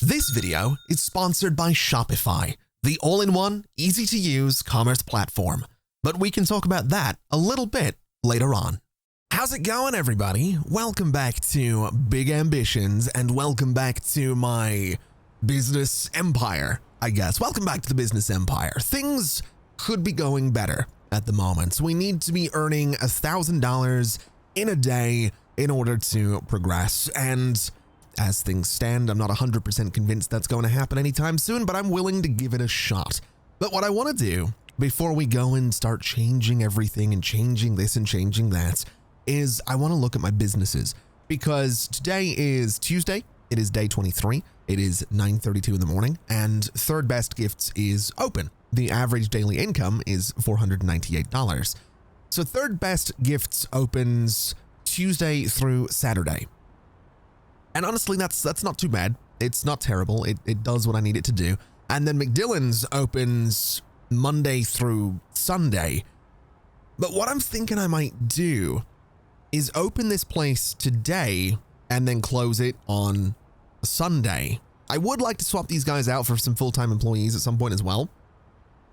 This video is sponsored by Shopify, the all-in-one, easy-to-use commerce platform. But we can talk about that a little bit later on. How's it going, everybody? Welcome back to Big Ambitions, and welcome back to my business empire, I guess. Welcome back to the business empire. Things could be going better at the moment. We need to be earning $1,000 in a day in order to progress, and as things stand, I'm not 100% convinced that's going to happen anytime soon, but I'm willing to give it a shot. But what I want to do before we go and start changing everything and changing this and changing that is I want to look at my businesses, because today is Tuesday. It is day 23. It is 9:32 in the morning, and Third Best Gifts is open. The average daily income is $498. So Third Best Gifts opens Tuesday through Saturday. And honestly, that's not too bad. It's not terrible. It does what I need it to do. And then McDillen's opens Monday through Sunday. But what I'm thinking I might do is open this place today and then close it on Sunday. I would like to swap these guys out for some full-time employees at some point as well.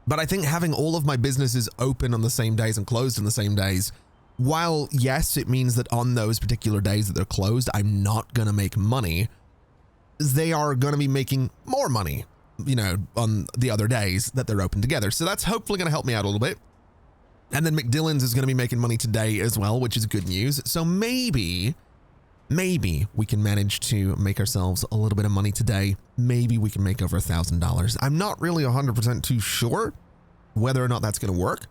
But I think having all of my businesses open on the same days and closed on the same days, while yes, it means that on those particular days that they're closed, I'm not going to make money, they are going to be making more money, on the other days that they're open together. So that's hopefully going to help me out a little bit. And then McDillen's is going to be making money today as well, which is good news. So maybe we can manage to make ourselves a little bit of money today. Maybe we can make over $1,000. I'm not really 100% too sure whether or not that's going to work,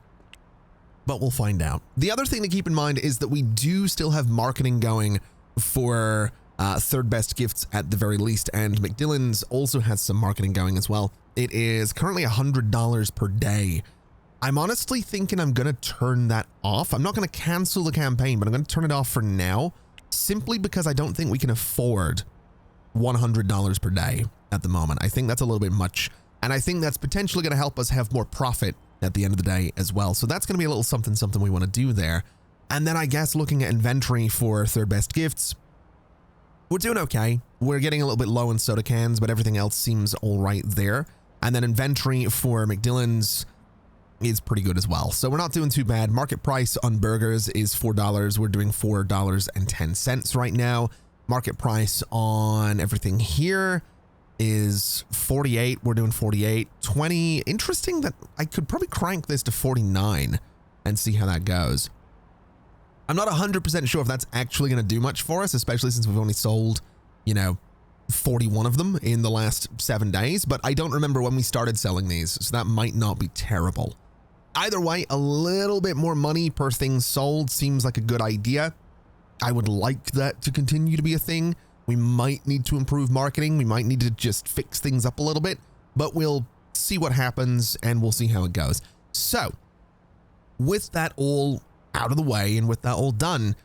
but we'll find out. The other thing to keep in mind is that we do still have marketing going for Third Best Gifts at the very least, and McDillen's also has some marketing going as well. It is currently $100 per day. I'm honestly thinking I'm going to turn that off. I'm not going to cancel the campaign, but I'm going to turn it off for now, simply because I don't think we can afford $100 per day at the moment. I think that's a little bit much, and I think that's potentially going to help us have more profit at the end of the day as well. So that's going to be a little something we want to do there. And then I guess looking at inventory for Third Best Gifts, we're doing okay. We're getting a little bit low in soda cans, but everything else seems all right there. And then inventory for McDillen's is pretty good as well. So we're not doing too bad. Market price on burgers is $4. We're doing $4.10 right now. Market price on everything here is 48. We're doing 48. 20. Interesting that I could probably crank this to 49 and see how that goes. I'm not 100% sure if that's actually going to do much for us, especially since we've only sold, 41 of them in the last 7 days, but I don't remember when we started selling these, so that might not be terrible. Either way, a little bit more money per thing sold seems like a good idea. I would like that to continue to be a thing. We might need to improve marketing. We might need to just fix things up a little bit, but we'll see what happens and we'll see how it goes. So with that all out of the way and with that all done,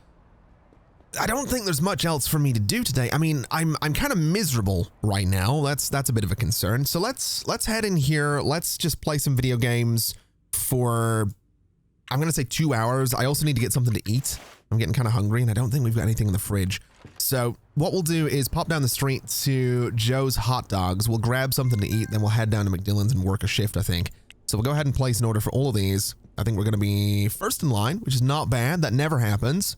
I don't think there's much else for me to do today. I mean, I'm kind of miserable right now. That's a bit of a concern. So let's head in here. Let's just play some video games for, I'm going to say 2 hours. I also need to get something to eat. I'm getting kind of hungry and I don't think we've got anything in the fridge. So what we'll do is pop down the street to Joe's Hot Dogs. We'll grab something to eat, then we'll head down to McDillen's and work a shift, I think. So we'll go ahead and place an order for all of these. I think we're going to be first in line, which is not bad. That never happens,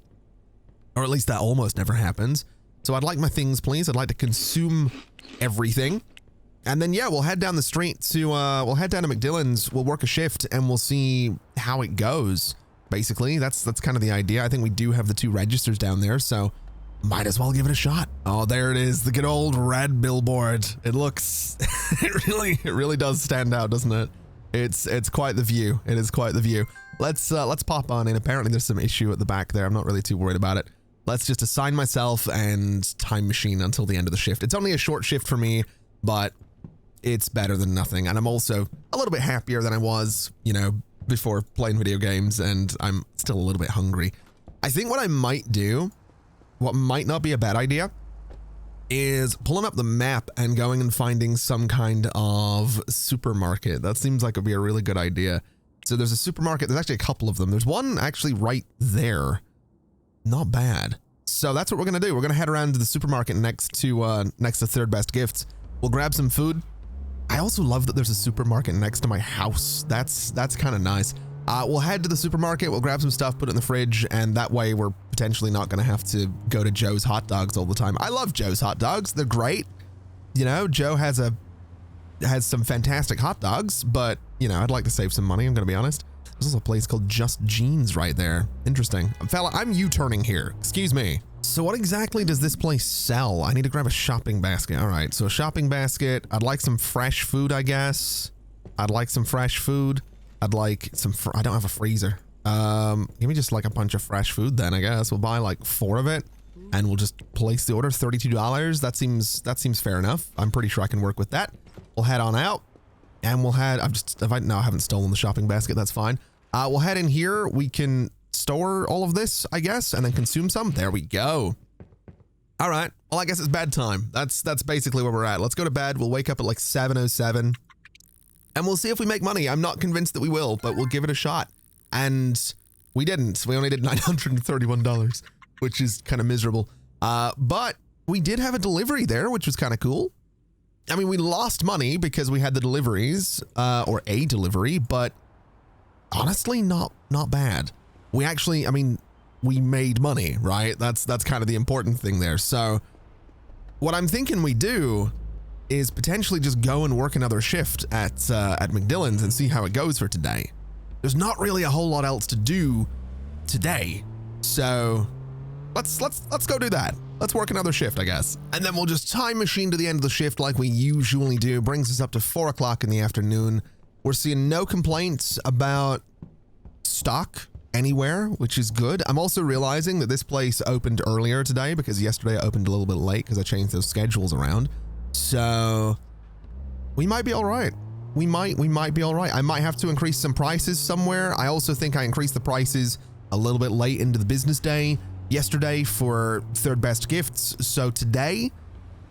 or at least that almost never happens. So I'd like my things, please. I'd like to consume everything. And then, yeah, we'll head down the street to, McDillen's. We'll work a shift and we'll see how it goes. Basically, that's kind of the idea. I think we do have the 2 registers down there, so might as well give it a shot. Oh, there it is, the good old red billboard. It looks, it really does stand out, doesn't it? It's quite the view. It is quite the view. Let's pop on in. Apparently there's some issue at the back there. I'm not really too worried about it. Let's just assign myself and time machine until the end of the shift. It's only a short shift for me, but it's better than nothing. And I'm also a little bit happier than I was, before playing video games, and I'm still a little bit hungry. I think what I might do, what might not be a bad idea, is pulling up the map and going and finding some kind of supermarket. That seems like it would be a really good idea. So there's a supermarket. There's actually a couple of them. There's one actually right there. Not bad. So that's what we're going to do. We're going to head around to the supermarket next to Third Best Gifts, We'll grab some food. I also love that there's a supermarket next to my house. That's kind of nice. We'll head to the supermarket, we'll grab some stuff, put it in the fridge, and that way we're potentially not going to have to go to Joe's Hot Dogs all the time. I love Joe's Hot Dogs. They're great. You know, Joe has some fantastic hot dogs, but, you know, I'd like to save some money, I'm going to be honest. There's also a place called Just Jeans right there. Interesting. Fella, I'm U-turning here. Excuse me. So what exactly does this place sell? I need to grab a shopping basket. All right, so a shopping basket. I'd like some fresh food, I guess. I'd like some fresh food. I'd like some, I don't have a freezer. Give me just like a bunch of fresh food then, I guess. We'll buy like 4 of it and we'll just place the order, $32. That seems fair enough. I'm pretty sure I can work with that. We'll head on out and we'll head, I haven't stolen the shopping basket. That's fine. We'll head in here. We can store all of this, I guess, and then consume some. There we go. All right. Well, I guess it's bedtime. That's basically where we're at. Let's go to bed. We'll wake up at like 7:07. And we'll see if we make money. I'm not convinced that we will, but we'll give it a shot. And we didn't. We only did $931, which is kind of miserable. But we did have a delivery there, which was kind of cool. I mean, we lost money because we had the deliveries, or a delivery, but honestly, not bad. We actually, I mean, we made money, right? That's kind of the important thing there. So what I'm thinking we do is potentially just go and work another shift at McDillan's and see how it goes for today. There's not really a whole lot else to do today. So let's go do that. Let's work another shift, I guess. And then we'll just time machine to the end of the shift like we usually do. Brings us up to 4 o'clock in the afternoon. We're seeing no complaints about stock anywhere, which is good. I'm also realizing that this place opened earlier today because yesterday I opened a little bit late because I changed those schedules around. So we might be all right. We might be all right. I might have to increase some prices somewhere. I also think I increased the prices a little bit late into the business day yesterday for third best gifts. So today,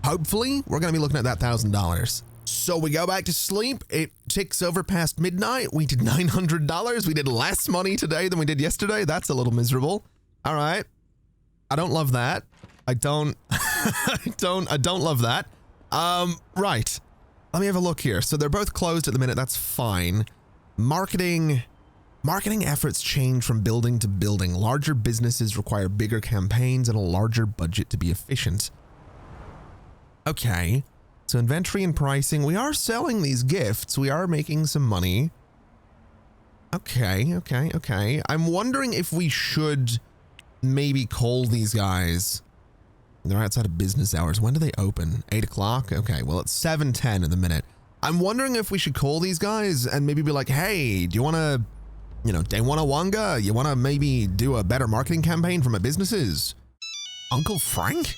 hopefully, we're going to be looking at that $1,000. So we go back to sleep. It ticks over past midnight. We did $900. We did less money today than we did yesterday. That's a little miserable. All right. I don't love that. I don't love that. Right. Let me have a look here. So they're both closed at the minute. That's fine. Marketing efforts change from building to building. Larger businesses require bigger campaigns and a larger budget to be efficient. Okay. So inventory and pricing. We are selling these gifts. We are making some money. Okay. I'm wondering if we should maybe call these guys. They're outside of business hours. When do they open? 8 o'clock? Okay, well, it's 7:10 in the minute. I'm wondering if we should call these guys and maybe be like, hey, do you want to, day one wanga? You want to maybe do a better marketing campaign for my businesses? Uncle Frank?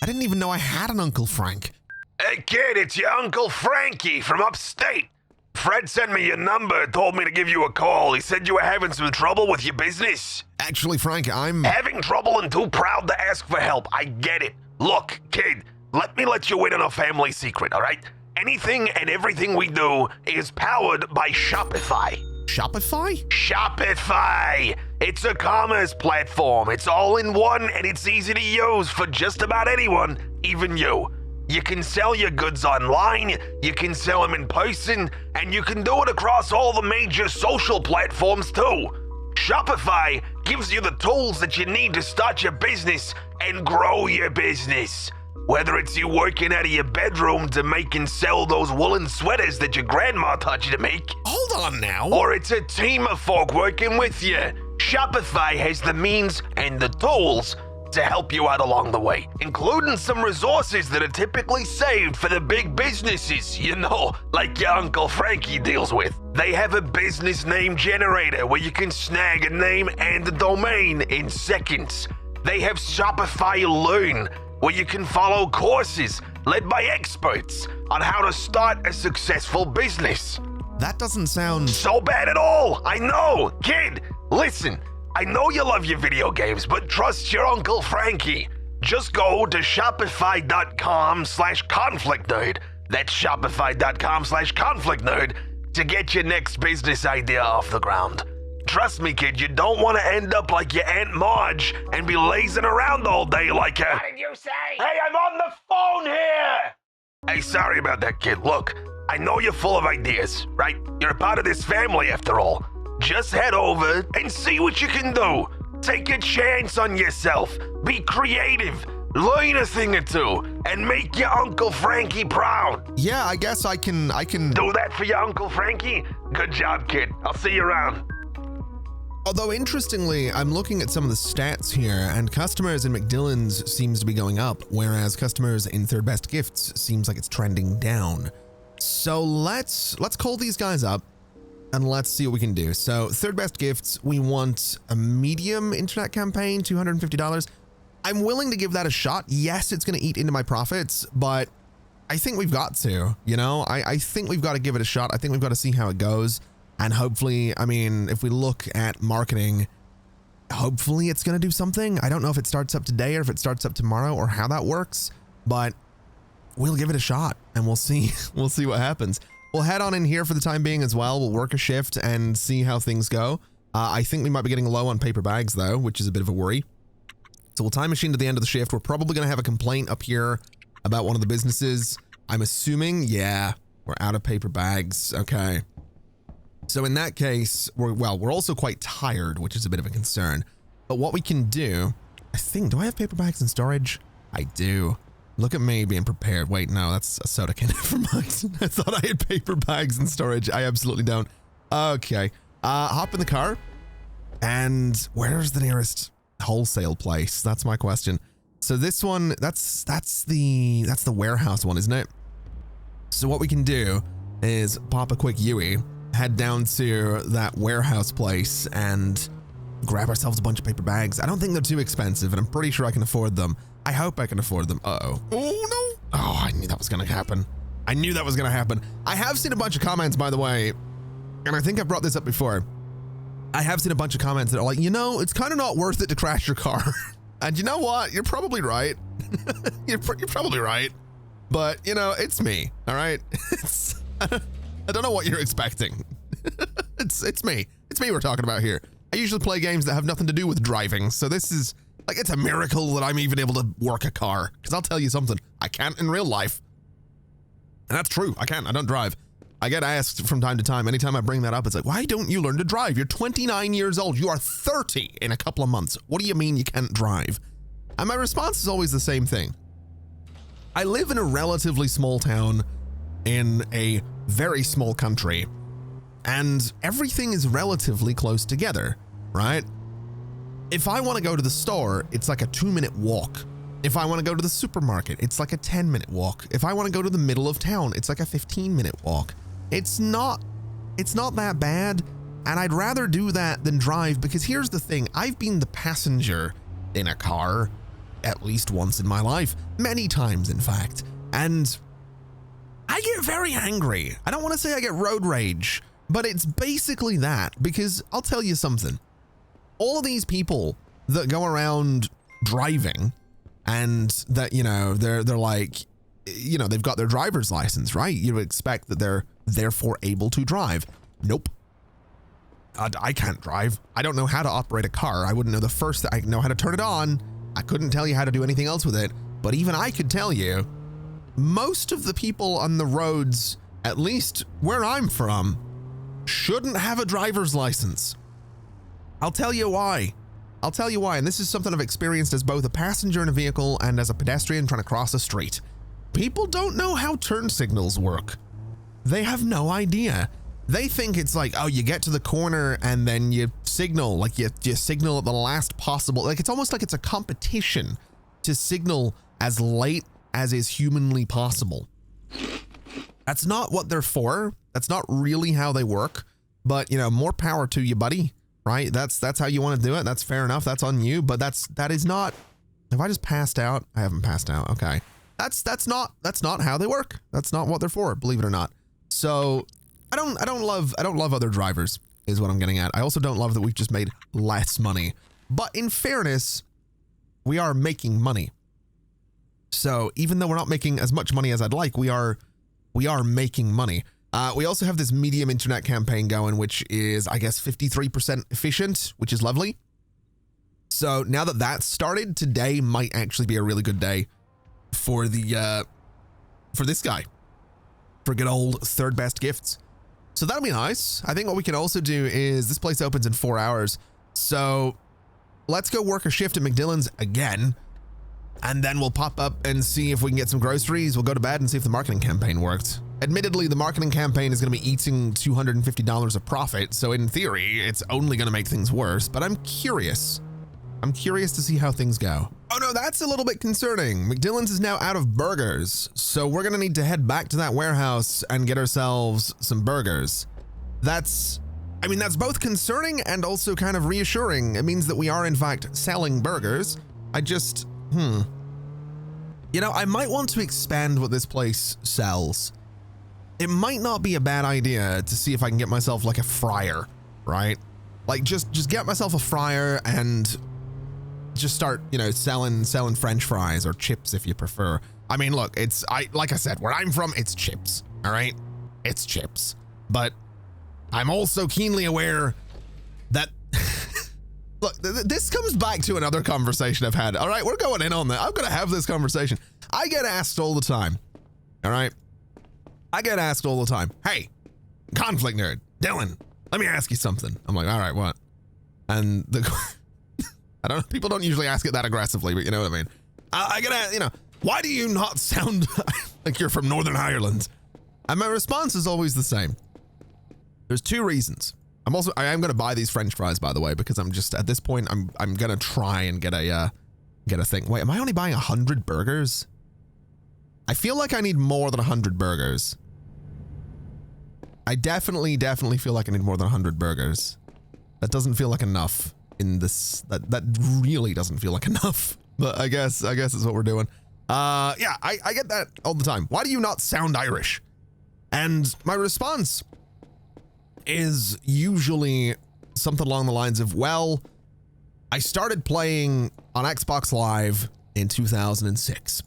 I didn't even know I had an Uncle Frank. Hey kid, it's your Uncle Frankie from upstate. Fred sent me your number, told me to give you a call. He said you were having some trouble with your business. Actually, Frank, I'm having trouble and too proud to ask for help. I get it. Look, kid, let me let you in on a family secret, all right? Anything and everything we do is powered by Shopify. Shopify? Shopify! It's a commerce platform. It's all in one and it's easy to use for just about anyone, even you. You can sell your goods online, you can sell them in person, and you can do it across all the major social platforms too. Shopify gives you the tools that you need to start your business and grow your business. Whether it's you working out of your bedroom to make and sell those woolen sweaters that your grandma taught you to make. Hold on now. Or it's a team of folk working with you. Shopify has the means and the tools to help you out along the way, including some resources that are typically saved for the big businesses, like your Uncle Frankie deals with. They have a business name generator where you can snag a name and a domain in seconds. They have Shopify Learn, where you can follow courses led by experts on how to start a successful business. That doesn't sound so bad at all. I know. Kid, listen. I know you love your video games, but trust your Uncle Frankie. Just go to shopify.com/ConflictNerd. That's shopify.com/ConflictNerd to get your next business idea off the ground. Trust me, kid, you don't want to end up like your Aunt Marge and be lazing around all day like a... What did you say? Hey, I'm on the phone here! Hey, sorry about that, kid. Look, I know you're full of ideas, right? You're a part of this family after all. Just head over and see what you can do. Take a chance on yourself. Be creative. Learn a thing or two and make your Uncle Frankie proud. Yeah, I guess I can... Do that for your Uncle Frankie? Good job, kid. I'll see you around. Although, interestingly, I'm looking at some of the stats here, and customers in McDillan's seems to be going up, whereas customers in Third Best Gifts seems like it's trending down. So let's call these guys up, and let's see what we can do. So, Third Best Gifts, we want a medium internet campaign, $250. I'm willing to give that a shot. Yes, it's going to eat into my profits, but I think we've got to, you know? I think we've got to give it a shot. I think we've got to see how it goes. And hopefully, I mean, if we look at marketing, hopefully it's going to do something. I don't know if it starts up today or if it starts up tomorrow or how that works, but we'll give it a shot and we'll see. We'll see what happens. We'll head on in here for the time being as well. We'll work a shift and see how things go. I think we might be getting low on paper bags though, which is a bit of a worry. So we'll time machine to the end of the shift. We're probably going to have a complaint up here about one of the businesses. I'm assuming, yeah, we're out of paper bags. Okay. So in that case, we're also quite tired, which is a bit of a concern. But what we can do, I think, do I have paper bags in storage? I do. Look at me being prepared. Wait, no, that's a soda can. Never mind. I thought I had paper bags in storage. I absolutely don't. Okay. Hop in the car. And where's the nearest wholesale place? That's my question. So this one, that's the warehouse one, isn't it? So what we can do is pop a quick Yui, head down to that warehouse place and grab ourselves a bunch of paper bags. I don't think they're too expensive, and I'm pretty sure I can afford them. I hope I can afford them. Uh-oh. Oh, no. Oh, I knew that was going to happen. I knew that was going to happen. I have seen a bunch of comments, by the way, and I think I brought this up before. I have seen a bunch of comments that are like, you know, it's kind of not worth it to crash your car. And you know what? You're probably right. You're probably right. But, you know, it's me, all right? I don't know what you're expecting. It's me. It's me we're talking about here. I usually play games that have nothing to do with driving, so this is, like, it's a miracle that I'm even able to work a car. Because I'll tell you something, I can't in real life. And that's true, I can't, I don't drive. I get asked from time to time, anytime I bring that up, it's like, why don't you learn to drive? You're 29 years old, you are 30 in a couple of months. What do you mean you can't drive? And my response is always the same thing. I live in a relatively small town in a very small country, and everything is relatively close together, right? If I want to go to the store, it's like a 2-minute walk. If I want to go to the supermarket, it's like a 10-minute walk. If I want to go to the middle of town, it's like a 15-minute walk. It's not that bad, and I'd rather do that than drive, because here's the thing, I've been the passenger in a car at least once in my life, many times in fact, and I get very angry. I don't want to say I get road rage, but it's basically that, because I'll tell you something. All of these people that go around driving and that, you know, they're like, you know, they've got their driver's license, right? You would expect that they're therefore able to drive. Nope. I can't drive. I don't know how to operate a car. I wouldn't know the first thing. I know how to turn it on. I couldn't tell you how to do anything else with it, but even I could tell you, most of the people on the roads, at least where I'm from, shouldn't have a driver's license. I'll tell you why. I'll tell you why, and this is something I've experienced as both a passenger in a vehicle and as a pedestrian trying to cross a street. People don't know how turn signals work. They have no idea. They think it's like, oh, you get to the corner and then you signal, like you signal at the last possible, like it's almost like it's a competition to signal as late as is humanly possible. That's not what they're for. That's not really how they work, but you know, more power to you, buddy, right? That's how you want to do it. That's fair enough. That's on you, but that is not, have I just passed out? I haven't passed out. Okay. That's not how they work. That's not what they're for, believe it or not. So I don't love other drivers is what I'm getting at. I also don't love that we've just made less money, but in fairness, we are making money. So even though we're not making as much money as I'd like, we are making money. We also have this medium internet campaign going, which is, I guess, 53% efficient, which is lovely. So now that that's started, today might actually be a really good day for the for this guy, for good old third best gifts. So that'll be nice. I think what we can also do is this place opens in 4 hours. So let's go work a shift at McDillen's again. And then we'll pop up and see if we can get some groceries. We'll go to bed and see if the marketing campaign worked. Admittedly, the marketing campaign is going to be eating $250 of profit. So in theory, it's only going to make things worse. But I'm curious. I'm curious to see how things go. Oh no, that's a little bit concerning. McDillen's is now out of burgers. So we're going to need to head back to that warehouse and get ourselves some burgers. That's both concerning and also kind of reassuring. It means that we are in fact selling burgers. You know, I might want to expand what this place sells. It might not be a bad idea to see if I can get myself like a fryer, right? Like just get myself a fryer and just start, you know, selling French fries or chips if you prefer. I mean, look, like I said, where I'm from, it's chips, all right? It's chips. But I'm also keenly aware that look, this comes back to another conversation I've had. All right, we're going in on that. I'm going to have this conversation. I get asked all the time. All right. I get asked all the time. Hey, conflict nerd, Dylan, let me ask you something. I'm like, all right, what? And I don't know. People don't usually ask it that aggressively, but you know what I mean? I get asked, you know, why do you not sound like you're from Northern Ireland? And my response is always the same. There's two reasons. I am going to buy these French fries, by the way, because I'm just at this point, I'm going to try and get a thing. Wait, am I only buying 100 burgers? I feel like I need more than 100 burgers. I definitely feel like I need more than 100 burgers. That doesn't feel like enough in this. That really doesn't feel like enough. But I guess it's what we're doing. Yeah, I get that all the time. Why do you not sound Irish? And my response is usually something along the lines of, well, I started playing on Xbox Live in 2006.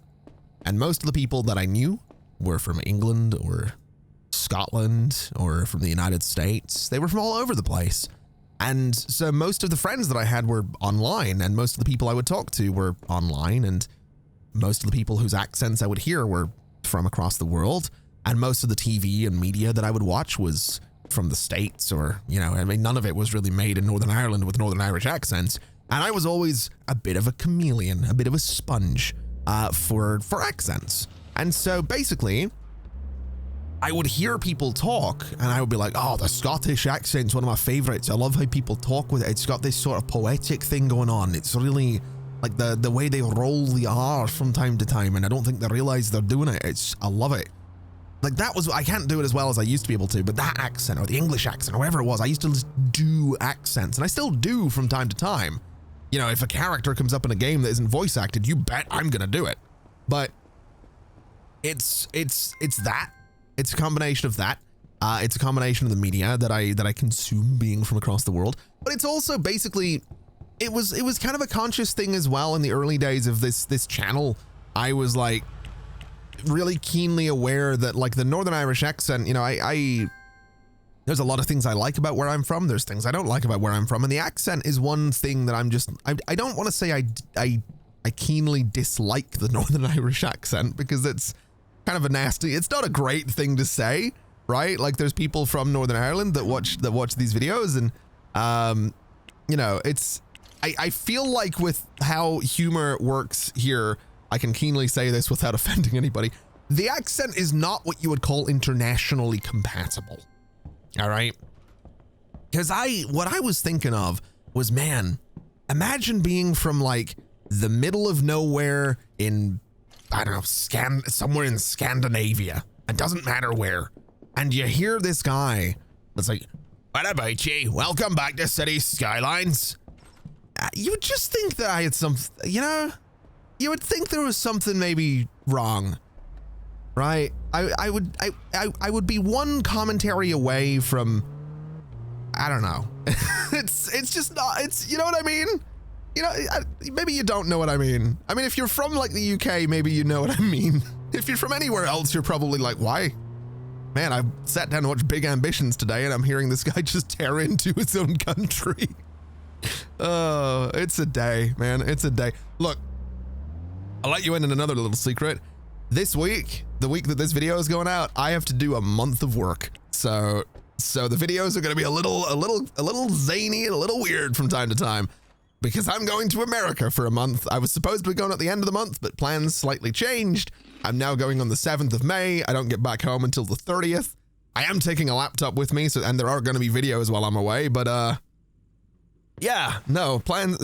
And most of the people that I knew were from England or Scotland or from the United States. They were from all over the place. And so most of the friends that I had were online, and most of the people I would talk to were online, and most of the people whose accents I would hear were from across the world. And most of the TV and media that I would watch was from the States, or, you know, I mean, none of it was really made in Northern Ireland with Northern Irish accents. And I was always a bit of a chameleon, a bit of a sponge for accents. And so basically, I would hear people talk and I would be like, oh, the Scottish accent's one of my favorites. I love how people talk with it. It's got this sort of poetic thing going on. It's really like the way they roll the R from time to time, and I don't think they realize they're doing it. I love it. Like I can't do it as well as I used to be able to, but that accent or the English accent or whatever it was, I used to just do accents, and I still do from time to time. You know, if a character comes up in a game that isn't voice acted, you bet I'm going to do it. But it's that. It's a combination of that. It's a combination of the media that I consume being from across the world. But it's also basically, it was kind of a conscious thing as well in the early days of this channel. I was like really keenly aware that like the Northern Irish accent, you know, I there's a lot of things I like about where I'm from. There's things I don't like about where I'm from. And the accent is one thing that I don't want to say I keenly dislike the Northern Irish accent, because it's kind of a nasty, it's not a great thing to say, right? Like there's people from Northern Ireland that watch these videos, and you know, I feel like with how humor works here, I can keenly say this without offending anybody. The accent is not what you would call internationally compatible. All right. Because what I was thinking of was, man, imagine being from like the middle of nowhere in, I don't know, somewhere in Scandinavia. It doesn't matter where. And you hear this guy that's like, what about you? Welcome back to City Skylines. You would just think that I had some, you know, you would think there was something maybe wrong, right? I would be one commentary away from, I don't know. it's just not, it's, you know what I mean? You know, maybe you don't know what I mean. I mean, if you're from like the UK, maybe you know what I mean. If you're from anywhere else, you're probably like, why? Man, I sat down to watch Big Ambitions today and I'm hearing this guy just tear into his own country. Oh, it's a day, man. It's a day. Look, I'll let you in on another little secret. this week, the week that this video is going out, I have to do a month of work. So the videos are going to be a little zany and a little weird from time to time because I'm going to America for a month. I was supposed to be going at the end of the month, but plans slightly changed. I'm now going on the 7th of May. I don't get back home until the 30th. I am taking a laptop with me, and there are going to be videos while I'm away, but yeah, no plans.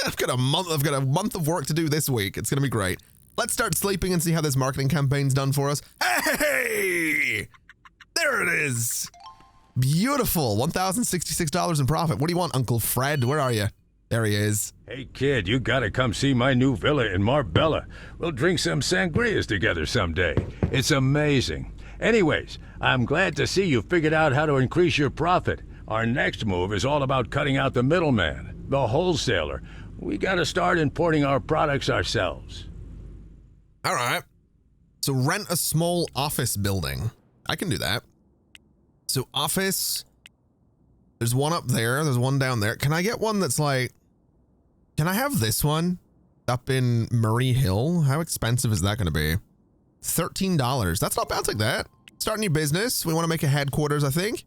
I've got a month of work to do this week. It's going to be great. Let's start sleeping and see how this marketing campaign's done for us. Hey, there it is. Beautiful. $1,066 in profit. What do you want, Uncle Fred? Where are you? There he is. Hey, kid, you gotta come see my new villa in Marbella. We'll drink some sangrias together someday. It's amazing. Anyways, I'm glad to see you figured out how to increase your profit. Our next move is all about cutting out the middleman, the wholesaler. We gotta start importing our products ourselves. All right. So rent a small office building. I can do that. So office, there's one up there. There's one down there. Can I get one that's like, can I have this one up in Murray Hill? How expensive is that going to be? $13. That's not bad. I'll take that. Start a new business. We want to make a headquarters, I think.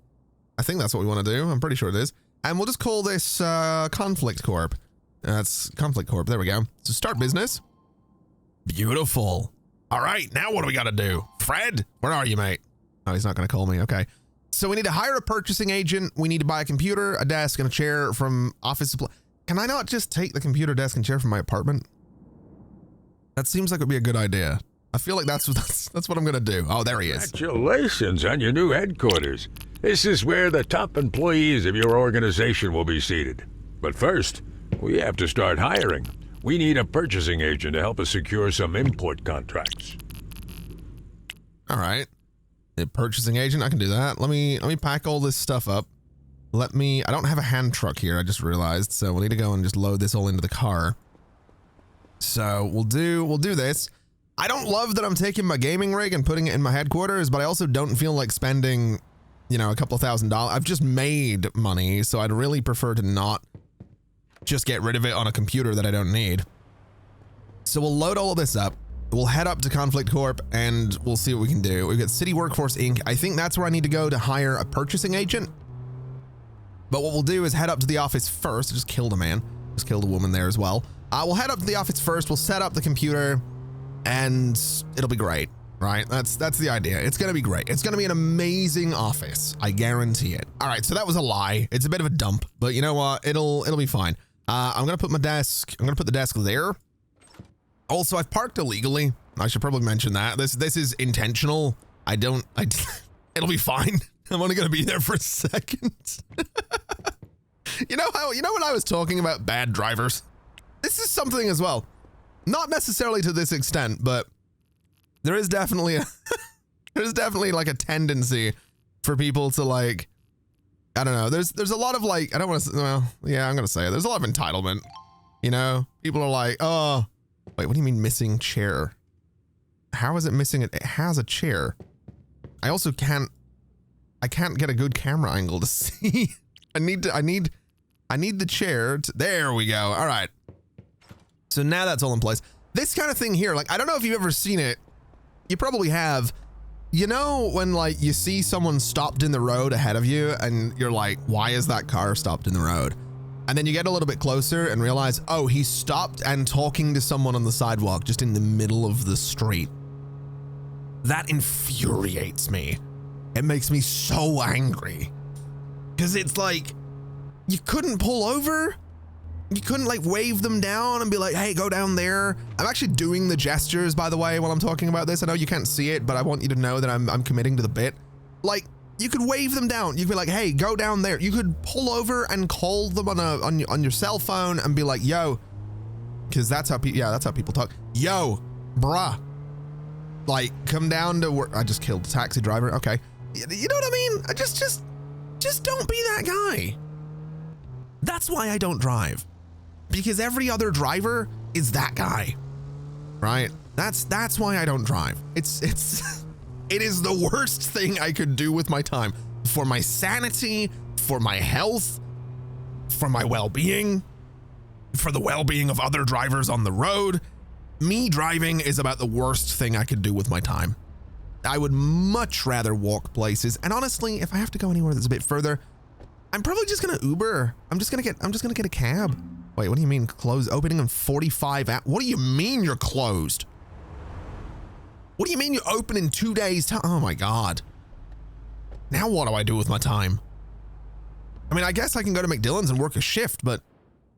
I think that's what we want to do. I'm pretty sure it is. And we'll just call this Conflict Corp. That's Conflict Corp. There we go. So start business. Beautiful. All right. Now what do we got to do? Fred, where are you, mate? Oh, he's not going to call me. Okay. So we need to hire a purchasing agent. We need to buy a computer, a desk, and a chair from office supply. Can I not just take the computer, desk, and chair from my apartment? That seems like it would be a good idea. I feel like that's what I'm going to do. Oh, there he is. Congratulations on your new headquarters. This is where the top employees of your organization will be seated. But first, we have to start hiring. We need a purchasing agent to help us secure some import contracts. All right. A purchasing agent, I can do that. Let me pack all this stuff up. I don't have a hand truck here, I just realized, so we'll need to go and just load this all into the car. So we'll do this. I don't love that I'm taking my gaming rig and putting it in my headquarters, but I also don't feel like spending, you know, a couple $1,000. I've just made money, so I'd really prefer to not just get rid of it on a computer that I don't need. So we'll load all of this up. We'll head up to Conflict Corp and we'll see what we can do. We've got City Workforce Inc. I think that's where I need to go to hire a purchasing agent. But what we'll do is head up to the office first. I just killed a man. Just killed a woman there as well. We'll head up to the office first. We'll set up the computer and it'll be great, right? That's the idea. It's going to be great. It's going to be an amazing office. I guarantee it. All right. So that was a lie. It's a bit of a dump, but you know what? It'll be fine. I'm going to put my desk. I'm going to put the desk there. Also, I've parked illegally. I should probably mention that. This is intentional. It'll be fine. I'm only going to be there for a second. You know when I was talking about bad drivers? This is something as well. Not necessarily to this extent, but there is definitely like a tendency for people to like, I don't know. There's a lot of like, I don't want to, well, yeah, I'm going to say it. There's a lot of entitlement, you know? People are like, oh, wait, what do you mean missing chair? How is it missing it? It has a chair. I also can't get a good camera angle to see. I need the chair to, there we go. All right. So now that's all in place. This kind of thing here, like, I don't know if you've ever seen it. You probably have. You know, when like you see someone stopped in the road ahead of you and you're like, why is that car stopped in the road? And then you get a little bit closer and realize, oh, he stopped and talking to someone on the sidewalk just in the middle of the street. That infuriates me. It makes me so angry. Because it's like, you couldn't pull over? You couldn't like wave them down and be like, hey, go down there. I'm actually doing the gestures, by the way, while I'm talking about this. I know you can't see it, but I want you to know that I'm committing to the bit. Like, you could wave them down. You could be like, hey, go down there. You could pull over and call them on your cell phone and be like, yo, because that's how people talk. Yo, bruh, like, come down to work. I just killed a taxi driver. Okay, you know what I mean? I just don't be that guy. That's why I don't drive, because every other driver is that guy, right? That's why I don't drive. It is the worst thing I could do with my time, for my sanity, for my health, for my well-being, for the well-being of other drivers on the road. Me driving is about the worst thing I could do with my time. I would much rather walk places. And honestly, if I have to go anywhere that's a bit further, I'm probably just gonna Uber. I'm just gonna get a cab. Wait, what do you mean closed? Opening in 45 hours? What do you mean you're closed? What do you mean you're open in 2 days time? Oh my God. Now what do I do with my time? I mean, I guess I can go to McDillan's and work a shift, but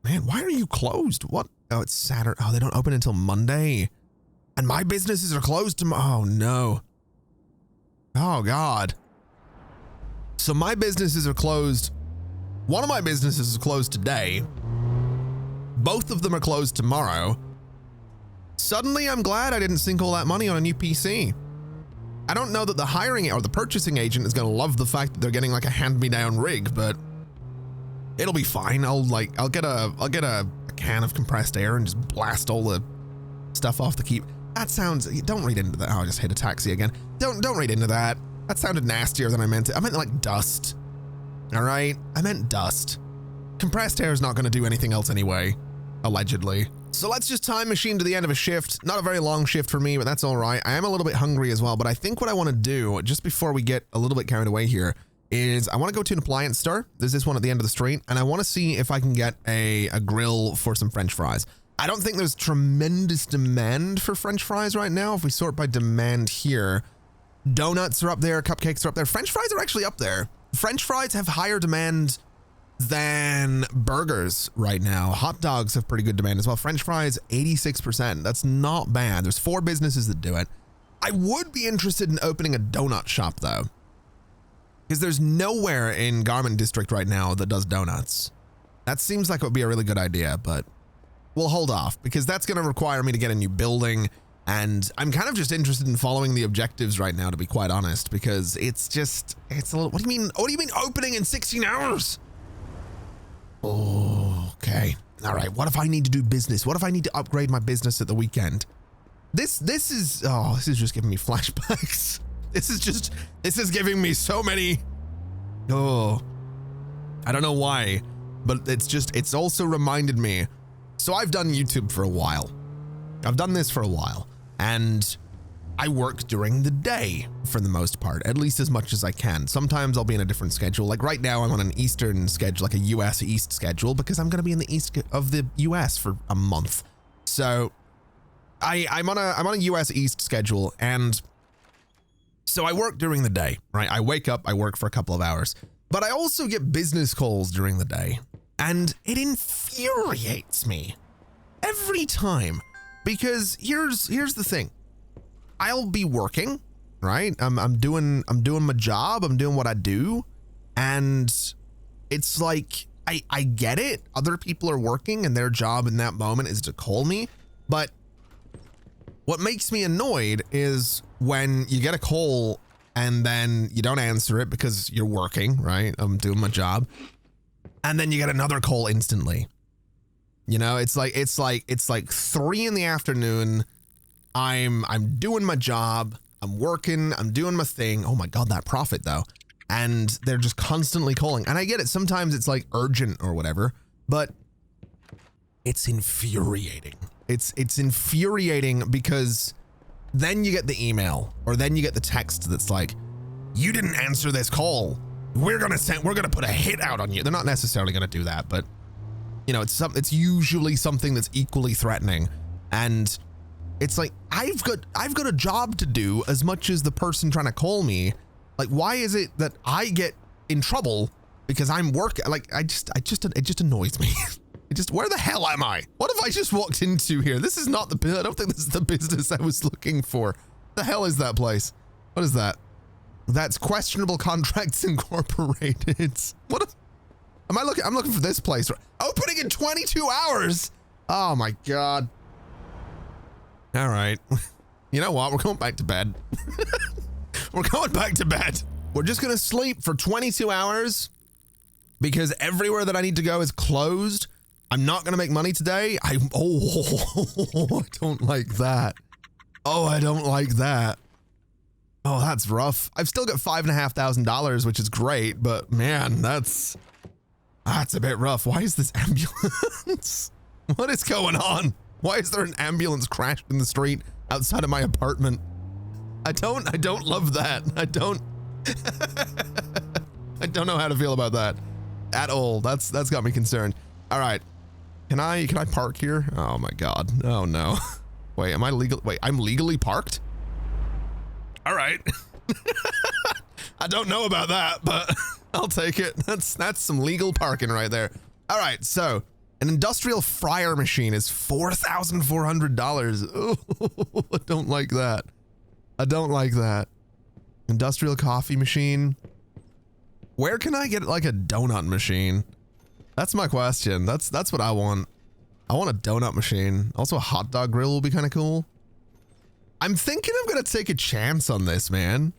man, why are you closed? What? Oh, it's Saturday. Oh, they don't open until Monday. And my businesses are closed tomorrow. Oh no. Oh God. So my businesses are closed. One of my businesses is closed today. Both of them are closed tomorrow. Suddenly, I'm glad I didn't sink all that money on a new PC. I don't know that the hiring or the purchasing agent is going to love the fact that they're getting like a hand-me-down rig, but it'll be fine. I'll get a can of compressed air and just blast all the stuff off the keep. That sounds, don't read into that. Oh, I just hit a taxi again. Don't read into that. That sounded nastier than I meant it. I meant like dust. All right? I meant dust. Compressed air is not going to do anything else anyway, allegedly. So let's just time machine to the end of a shift. Not a very long shift for me, but that's all right. I am a little bit hungry as well, but I think what I want to do, just before we get a little bit carried away here, is I want to go to an appliance store. There's this one at the end of the street, and I want to see if I can get a grill for some French fries. I don't think there's tremendous demand for French fries right now. If we sort by demand here, donuts are up there, cupcakes are up there. French fries are actually up there. French fries have higher demand than burgers right now. Hot dogs have pretty good demand as well. French fries, 86%. That's not bad. There's 4 businesses that do it. I would be interested in opening a donut shop though, because there's nowhere in Garment District right now that does donuts. That seems like it would be a really good idea, but we'll hold off because that's going to require me to get a new building. And I'm kind of just interested in following the objectives right now, to be quite honest, because it's a little, what do you mean opening in 16 hours? Oh, okay. All right. What if I need to do business? What if I need to upgrade my business at the weekend? This is just giving me flashbacks. This is giving me so many. Oh, I don't know why, but it's also reminded me. So I've done YouTube for a while. I've done this for a while, and I work during the day for the most part, at least as much as I can. Sometimes I'll be in a different schedule. Like right now I'm on an Eastern schedule, like a US East schedule, because I'm going to be in the East of the US for a month. So I'm on a US East schedule. And so I work during the day, right? I wake up, I work for a couple of hours, but I also get business calls during the day, and it infuriates me every time, because here's the thing. I'll be working, right? I'm doing my job. I'm doing what I do. And it's like, I get it. Other people are working and their job in that moment is to call me. But what makes me annoyed is when you get a call and then you don't answer it because you're working, right? I'm doing my job. And then you get another call instantly. You know, it's like 3 in the afternoon. I'm doing my job, I'm working, I'm doing my thing. Oh my God, that profit though. And they're just constantly calling. And I get it. Sometimes it's like urgent or whatever, but it's infuriating. It's infuriating because then you get the email or then you get the text that's like, you didn't answer this call. We're going to put a hit out on you. They're not necessarily going to do that, but you know, it's usually something that's equally threatening. And it's like, I've got a job to do as much as the person trying to call me. Like, why is it that I get in trouble because I'm working? Like, it just annoys me. Where the hell am I? What have I just walked into here? This is not I don't think this is the business I was looking for. The hell is that place? What is that? That's Questionable Contracts Incorporated. I'm looking for this place. Opening in 22 hours. Oh my God. All right. You know what? We're going back to bed. We're going back to bed. We're just going to sleep for 22 hours because everywhere that I need to go is closed. I'm not going to make money today. I don't like that. Oh, I don't like that. Oh, that's rough. I've still got $5,500, which is great, but man, that's a bit rough. Why is this ambulance? What is going on? Why is there an ambulance crashed in the street outside of my apartment? I don't love that. I don't know how to feel about that at all. That's got me concerned. All right. Can I park here? Oh my God. Oh no. Wait, am I legal? Wait, I'm legally parked? All right. I don't know about that, but I'll take it. That's some legal parking right there. All right, so an industrial fryer machine is $4,400. Oh, I don't like that. I don't like that. Industrial coffee machine. Where can I get like a donut machine? That's my question. That's what I want. I want a donut machine. Also a hot dog grill will be kind of cool. I'm thinking I'm gonna take a chance on this, man.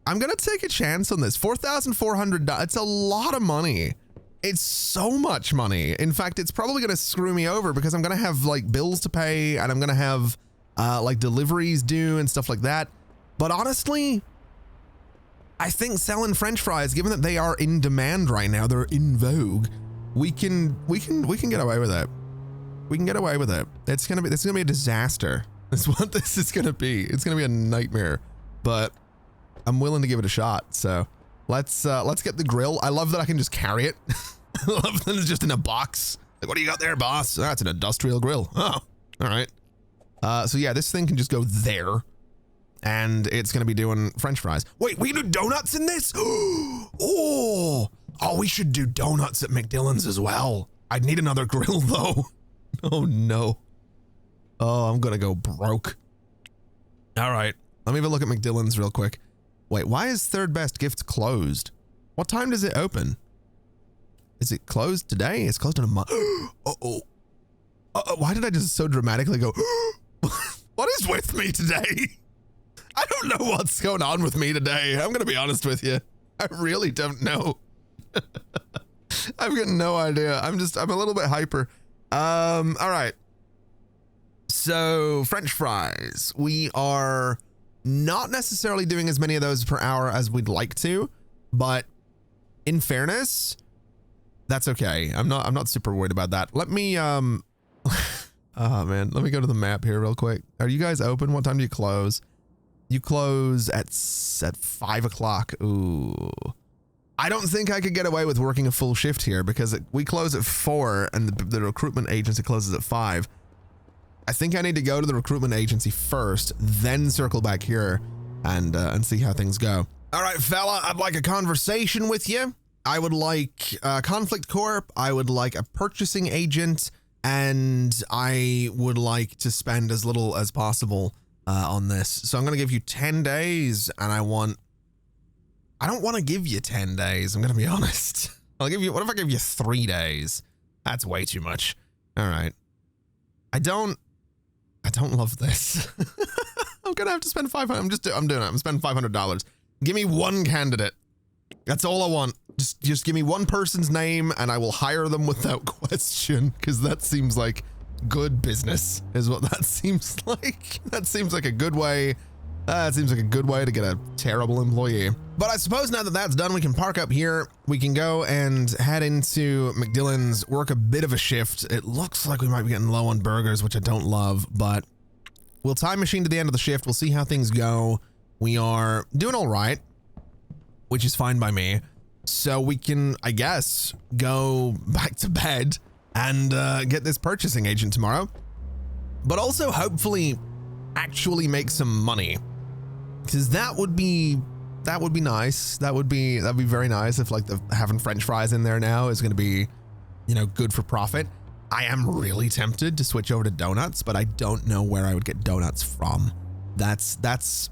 I'm gonna take a chance on this. $4,400. It's a lot of money. It's so much money. In fact, it's probably gonna screw me over because I'm gonna have like bills to pay and I'm gonna have like deliveries due and stuff like that. But honestly, I think selling French fries, given that they are in demand right now, they're in vogue, we can get away with it. We can get away with it. This is gonna be a disaster. That's what this is gonna be. It's gonna be a nightmare. But I'm willing to give it a shot. So let's get the grill. I love that I can just carry it. I love that it's just in a box. Like, what do you got there, boss? That's an industrial grill. Oh, all right. So yeah, this thing can just go there and it's going to be doing French fries. Wait, we can do donuts in this? Oh, we should do donuts at McDillen's as well. I'd need another grill though. Oh no. Oh, I'm going to go broke. All right. Let me have a look at McDillen's real quick. Wait, why is Third Best Gifts closed? What time does it open? Is it closed today? It's closed in a month. Uh-oh. Why did I just so dramatically go, what is with me today? I don't know what's going on with me today. I'm going to be honest with you. I really don't know. I've got no idea. I'm a little bit hyper. All right. So French fries, we are not necessarily doing as many of those per hour as we'd like to, but in fairness, that's okay. I'm not super worried about that. Let me, oh man, let me go to the map here real quick. Are you guys open? What time do you close? You close at 5 o'clock. Ooh. I don't think I could get away with working a full shift here because we close at 4 and the recruitment agency closes at 5. I think I need to go to the recruitment agency first, then circle back here and see how things go. All right, fella, I'd like a conversation with you. I would like Conflict Corp. I would like a purchasing agent, and I would like to spend as little as possible on this. So I'm going to give you 10 days, and I don't want to give you 10 days. I'm going to be honest. What if I give you 3 days? That's way too much. All right. I don't love this. I'm going to have to spend $500. I'm doing it. I'm spending $500. Give me one candidate. That's all I want. Just give me one person's name and I will hire them without question, because that seems like good business is what that seems like. That seems like a good way. It seems like a good way to get a terrible employee. But I suppose now that that's done, we can park up here. We can go and head into McDillen's, work a bit of a shift. It looks like we might be getting low on burgers, which I don't love, but we'll time machine to the end of the shift. We'll see how things go. We are doing all right, which is fine by me. So we can, I guess, go back to bed and get this purchasing agent tomorrow, but also hopefully actually make some money, because that would be nice. That'd be very nice if like having French fries in there now is going to be, good for profit. I am really tempted to switch over to donuts, but I don't know where I would get donuts from. That's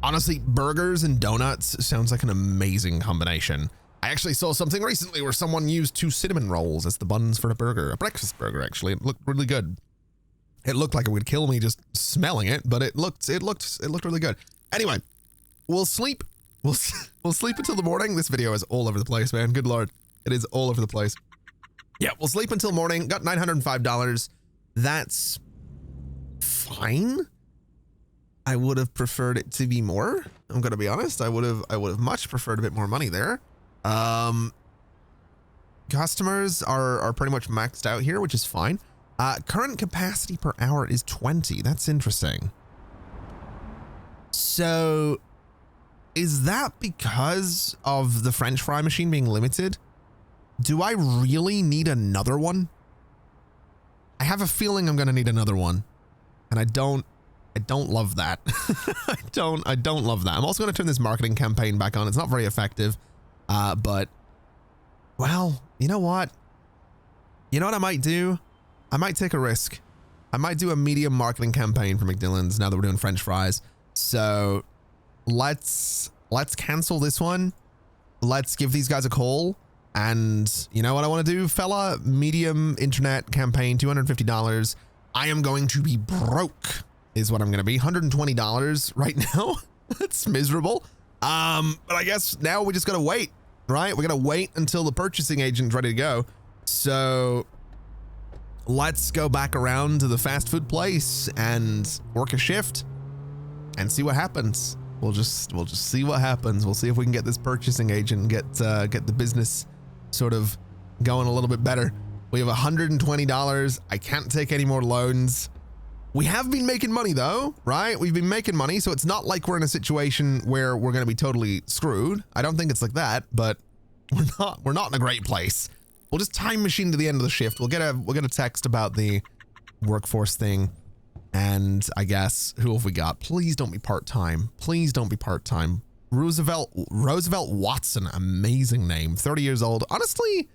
honestly, burgers and donuts sounds like an amazing combination. I actually saw something recently where someone used 2 cinnamon rolls as the buns for a burger, a breakfast burger. Actually, it looked really good. It looked like it would kill me just smelling it, but it looked really good. Anyway, we'll sleep. We'll sleep until the morning. This video is all over the place, man. Good Lord. It is all over the place. Yeah, we'll sleep until morning. Got $905. That's fine. I would have preferred it to be more. I'm going to be honest. I would have much preferred a bit more money there. Customers are pretty much maxed out here, which is fine. Current capacity per hour is 20. That's interesting. So is that because of the French fry machine being limited? Do I really need another one? I have a feeling I'm going to need another one. And I don't love that. I don't love that. I'm also going to turn this marketing campaign back on. It's not very effective. But well, you know what? You know what I might do? I might take a risk. I might do a medium marketing campaign for McDillen's now that we're doing French fries. So let's cancel this one. Let's give these guys a call. And you know what I want to do, fella? Medium internet campaign, $250. I am going to be broke is what I'm going to be. $120 right now. That's miserable. But I guess now we just got to wait, right? We got to wait until the purchasing agent's ready to go. So let's go back around to the fast food place and work a shift and see what happens. We'll just see what happens. We'll see if we can get this purchasing agent and get the business sort of going a little bit better. We have $120. I can't take any more loans. We have been making money though, right? We've been making money, so it's not like we're in a situation where we're going to be totally screwed. I don't think it's like that, but we're not in a great place. We'll just time machine to the end of the shift. We'll get a text about the workforce thing. And I guess, who have we got? Please don't be part-time. Please don't be part-time. Roosevelt Watson, amazing name, 30 years old. Honestly,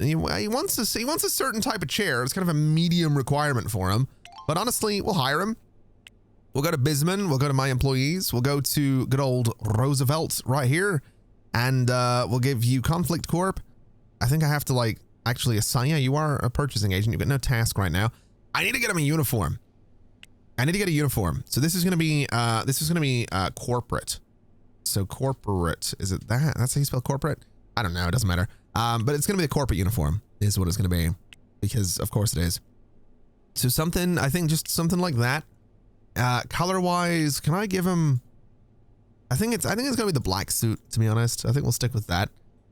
he wants a certain type of chair. It's kind of a medium requirement for him. But honestly, we'll hire him. We'll go to Bisman. We'll go to my employees. We'll go to good old Roosevelt right here. And we'll give you Conflict Corp. I think I have to actually assign. Yeah, you are a purchasing agent. You've got no task right now. I need to get him a uniform. I need to get a uniform. So this is going to be corporate. So corporate, is it that? That's how you spell corporate? I don't know. It doesn't matter. But it's going to be a corporate uniform is what it's going to be, because of course it is. So something, I think just something like that. Color wise, can I give him, I think it's going to be the black suit, to be honest. I think we'll stick with that.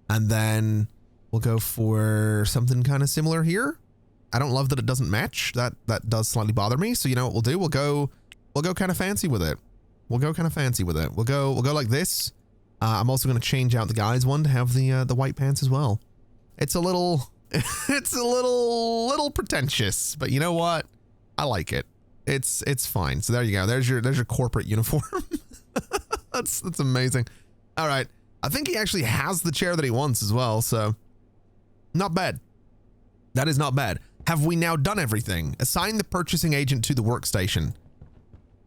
And then we'll go for something kind of similar here. I don't love that it doesn't match. That does slightly bother me. So you know what we'll do? We'll go kind of fancy with it. We'll go like this. I'm also going to change out the guy's one to have the white pants as well. It's a little pretentious, but you know what? I like it. It's fine. So there you go. There's your corporate uniform. That's amazing. All right. I think he actually has the chair that he wants as well. So not bad. That is not bad. Have we now done everything? Assign the purchasing agent to the workstation.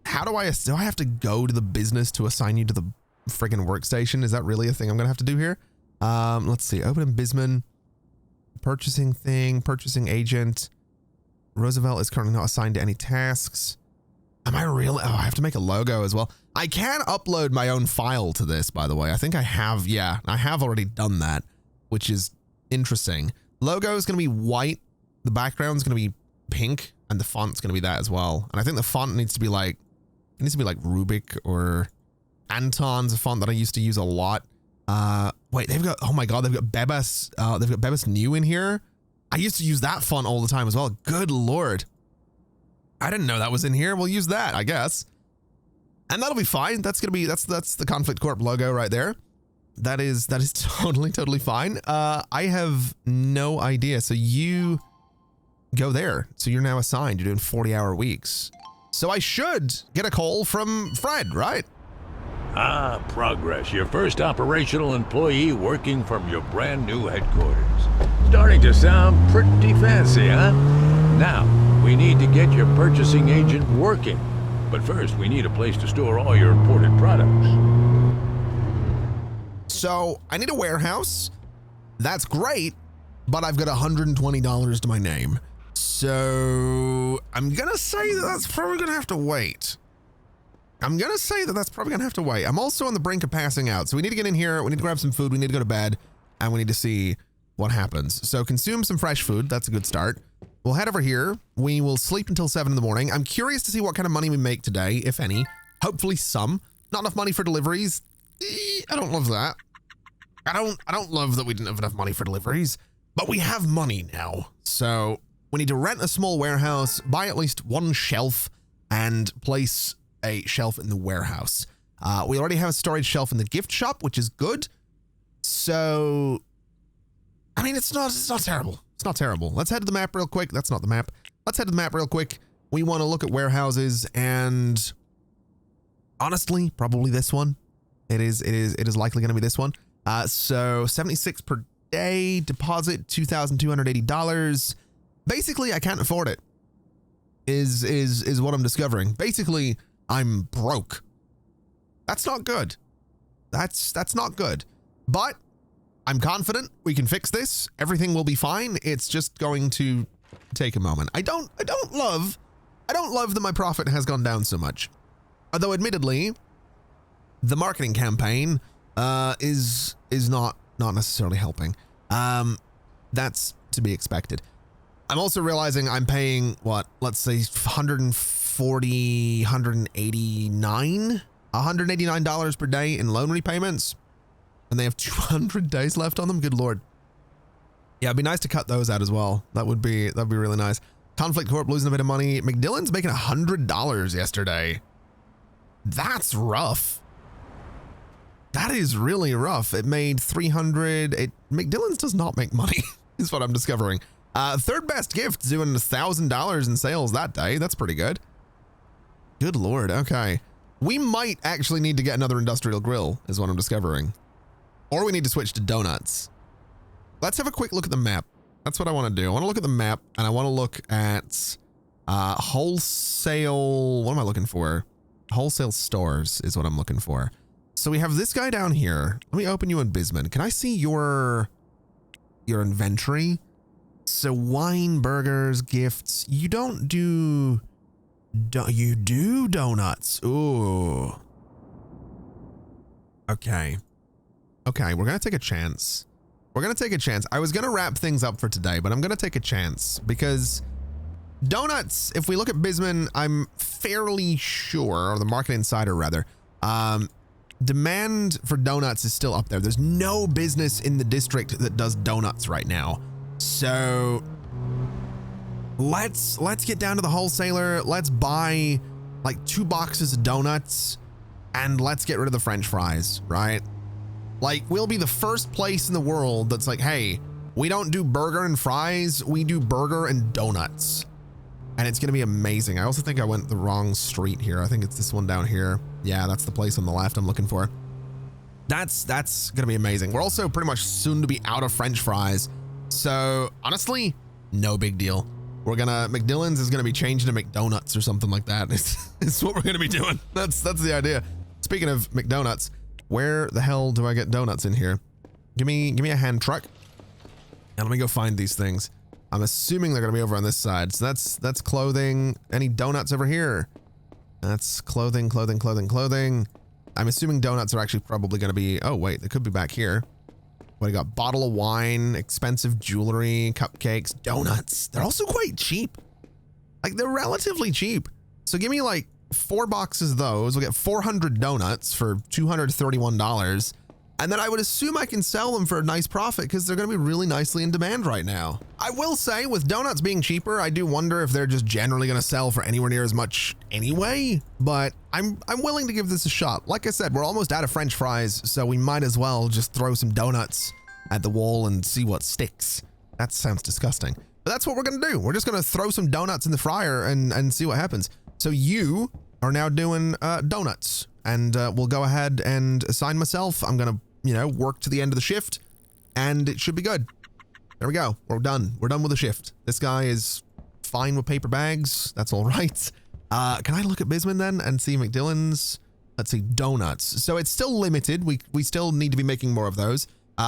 How do I have to go to the business to assign you to the friggin' workstation? Is that really a thing I'm gonna have to do here? Let's see. Open in Bisman. Purchasing thing. Purchasing agent. Roosevelt is currently not assigned to any tasks. Am I really? Oh, I have to make a logo as well. I can upload my own file to this, by the way. I think I have. Yeah, I have already done that, which is interesting. Logo is gonna be white. The background is gonna be pink, and the font's gonna be that as well. And I think the font needs to be like Rubik or Anton's a font that I used to use a lot. Wait, they've got, oh my God, they've got Bebas New in here. I used to use that font all the time as well. Good Lord. I didn't know that was in here. We'll use that, I guess. And that'll be fine. That's the Conflict Corp logo right there. That is totally fine. I have no idea. So you go there. So you're now assigned. You're doing 40-hour weeks. So I should get a call from Fred, right? Ah, progress. Your first operational employee working from your brand new headquarters. Starting to sound pretty fancy, huh? Now, we need to get your purchasing agent working. But first, we need a place to store all your imported products. So I need a warehouse. That's great, but I've got $120 to my name. So I'm gonna say that's probably gonna have to wait. I'm also on the brink of passing out. So we need to get in here. We need to grab some food. We need to go to bed, and we need to see what happens. So consume some fresh food. That's a good start. We'll head over here. We will sleep until 7 in the morning. I'm curious to see what kind of money we make today, if any. Hopefully some. Not enough money for deliveries. I don't love that. I don't love that we didn't have enough money for deliveries, but we have money now. So We need to rent a small warehouse, buy at least one shelf, and place a shelf in the warehouse. We already have a storage shelf in the gift shop, which is good. So, I mean, it's not terrible. It's not terrible. Let's head to the map real quick. That's not the map. Let's head to the map real quick. We want to look at warehouses, and honestly, probably this one. It is likely going to be this one. So 76 per day, deposit $2,280. Basically, I can't afford it. Is what I'm discovering. Basically, I'm broke. That's not good. That's not good. But I'm confident we can fix this. Everything will be fine. It's just going to take a moment. I don't love that my profit has gone down so much. Although admittedly, the marketing campaign is not necessarily helping. That's to be expected. I'm also realizing I'm paying what, let's say $189 per day in loan repayments, and they have 200 days left on them. Good Lord. Yeah, it'd be nice to cut those out as well. That'd be really nice. Conflict Corp losing a bit of money. McDillen's making $100 yesterday. That's rough. That is really rough. It made 300. McDillen's does not make money, is what I'm discovering. Third best gift doing $1,000 in sales that day. That's pretty good. Good Lord. Okay. We might actually need to get another industrial grill, is what I'm discovering. Or we need to switch to donuts. Let's have a quick look at the map. That's what I want to do. I want to look at the map, and I want to look at wholesale. What am I looking for? Wholesale stores is what I'm looking for. So we have this guy down here. Let me open you in Bisman. Can I see your inventory? So wine, burgers, gifts. You don't do... You do donuts. Ooh. Okay. Okay, we're going to take a chance. We're going to take a chance. I was going to wrap things up for today, but I'm going to take a chance because donuts, if we look at Bisman, I'm fairly sure, or the Market Insider rather, demand for donuts is still up there. There's no business in the district that does donuts right now. So let's get down to the wholesaler. Let's buy like 2 boxes of donuts and let's get rid of the French fries, right? Like, we'll be the first place in the world that's like, hey, we don't do burger and fries, we do burger and donuts. And it's gonna be amazing. I also think I went the wrong street here. I think it's this one down here. Yeah, that's the place on the left I'm looking for. That's gonna be amazing. We're also pretty much soon to be out of French fries. So honestly, no big deal. McDillen's is gonna be changing to McDonuts or something like that. It's what we're gonna be doing. That's the idea. Speaking of McDonuts, where the hell do I get donuts in here? Give me a hand truck. And let me go find these things. I'm assuming they're gonna be over on this side. So that's clothing. Any donuts over here? That's clothing. I'm assuming donuts are actually probably gonna be, oh wait, they could be back here. What do you got? Bottle of wine, expensive jewelry, cupcakes, donuts. They're also quite cheap. Like, they're relatively cheap. So give me like 4 boxes of those. We'll get 400 donuts for $231. And then I would assume I can sell them for a nice profit because they're going to be really nicely in demand right now. I will say, with donuts being cheaper, I do wonder if they're just generally going to sell for anywhere near as much anyway, but I'm willing to give this a shot. Like I said, we're almost out of French fries, so we might as well just throw some donuts at the wall and see what sticks. That sounds disgusting, but that's what we're going to do. We're just going to throw some donuts in the fryer and see what happens. So you are now doing donuts, and we'll go ahead and assign myself. I'm going to work to the end of the shift, and it should be good. There we go. We're done. We're done with the shift. This guy is fine with paper bags. That's all right. Can I look at Bisman then and see McDillen's? Let's see, donuts. So it's still limited. We still need to be making more of those.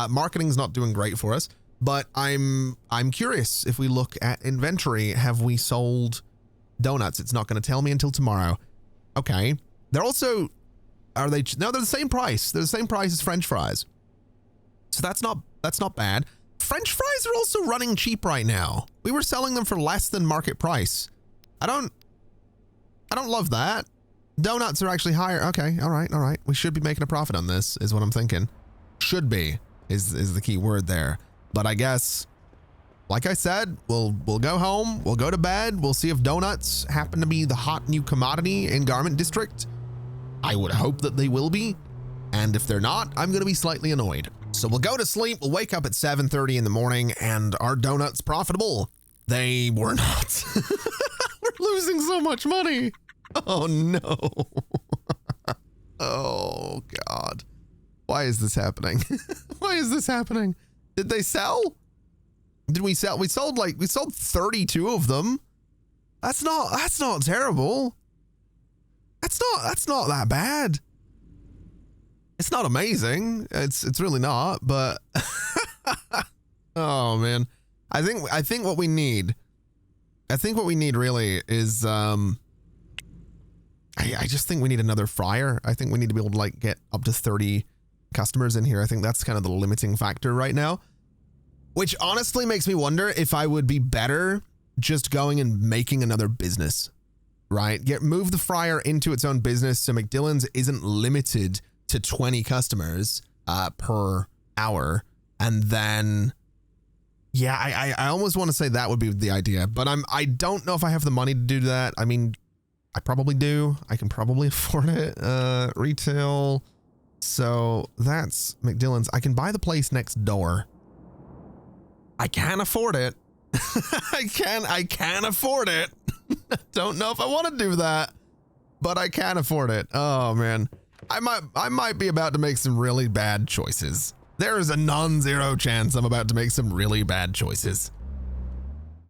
Marketing's not doing great for us, but I'm curious. If we look at inventory, have we sold donuts? It's not going to tell me until tomorrow. Okay. They're also... No, they're the same price. They're the same price as French fries. So that's not bad. French fries are also running cheap right now. We were selling them for less than market price. I don't love that. Donuts are actually higher. Okay, all right. We should be making a profit on this, is what I'm thinking. Should be is the key word there. But I guess like I said, we'll go home, we'll go to bed, we'll see if donuts happen to be the hot new commodity in Garment District. I would hope that they will be. And if they're not, I'm going to be slightly annoyed. So we'll go to sleep, we'll wake up at 7:30 in the morning, and are donuts profitable? They were not. We're losing so much money. Oh no. Oh God. Why is this happening? Why is this happening? Did they sell? Did we sell? We sold 32 of them. That's not terrible. That's not that bad. It's not amazing. It's really not, but oh man. I think what we need really is I just think we need another fryer. I think we need to be able to like get up to 30 customers in here. I think that's kind of the limiting factor right now, which honestly makes me wonder if I would be better just going and making another business, right? Move the fryer into its own business so McDillen's isn't limited to 20 customers per hour. And then, yeah, I almost want to say that would be the idea, but I don't know if I have the money to do that. I mean, I probably do. I can probably afford it. Retail. So that's McDillen's. I can buy the place next door. I can afford it. I can afford it. Don't know if I want to do that, but I can afford it. Oh man. I might be about to make some really bad choices. There is a non-zero chance I'm about to make some really bad choices.